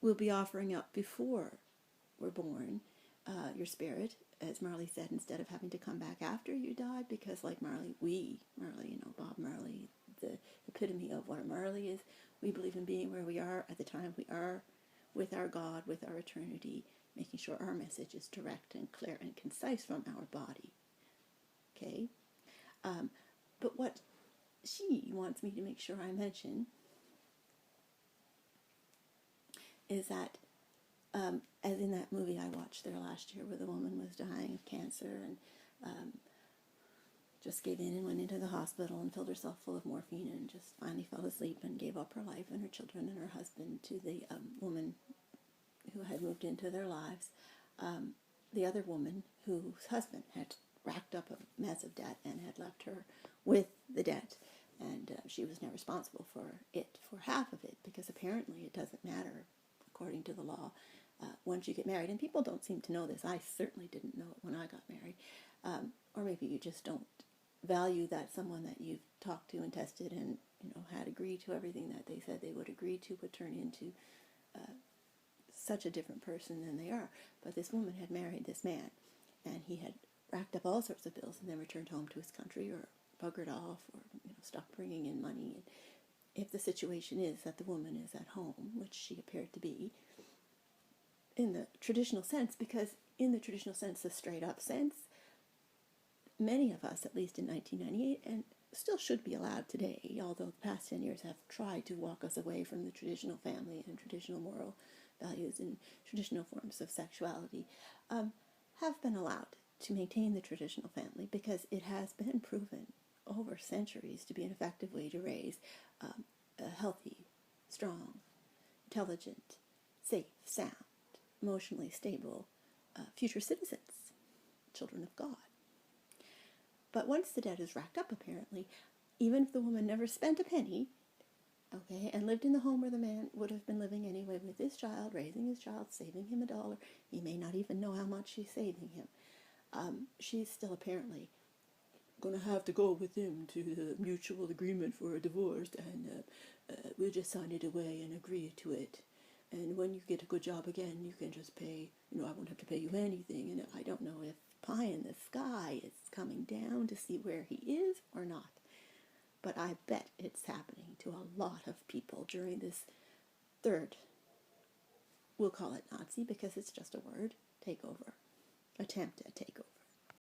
we'll be offering up before we're born your spirit, as Marley said, instead of having to come back after you died, because like Marley, Bob Marley, the epitome of what a Marley is, we believe in being where we are at the time we are, with our God, with our eternity, making sure our message is direct and clear and concise from our body. Okay? But what she wants me to make sure I mention is that, as in that movie I watched there last year where the woman was dying of cancer and just gave in and went into the hospital and filled herself full of morphine and just finally fell asleep and gave up her life and her children and her husband to the woman who had moved into their lives. The other woman whose husband had racked up a massive debt and had left her with the debt, and she was now responsible for half of it, because apparently it doesn't matter according to the law once you get married. And people don't seem to know this. I certainly didn't know it when I got married. Or maybe you just don't value that someone that you've talked to and tested and had agreed to everything that they said they would agree to would turn into such a different person than they are. But this woman had married this man, and he had racked up all sorts of bills and then returned home to his country or buggered off or stopped bringing in money. And if the situation is that the woman is at home, which she appeared to be, in the traditional sense, because in the traditional sense, the straight up sense, many of us, at least in 1998, and still should be allowed today, although the past 10 years have tried to walk us away from the traditional family and traditional moral values and traditional forms of sexuality, have been allowed to maintain the traditional family because it has been proven over centuries to be an effective way to raise a healthy, strong, intelligent, safe, sound, emotionally stable future citizens, children of God. But once the debt is racked up, apparently, even if the woman never spent a penny, okay, and lived in the home where the man would have been living anyway with his child, raising his child, saving him $1, he may not even know how much she's saving him. She's still apparently going to have to go with him to the mutual agreement for a divorce, and we'll just sign it away and agree to it. And when you get a good job again, you can just pay, I won't have to pay you anything. And I don't know if pie in the sky is coming down to see where he is or not. But I bet it's happening to a lot of people during this third, we'll call it Nazi because it's just a word, takeover, attempt at takeover.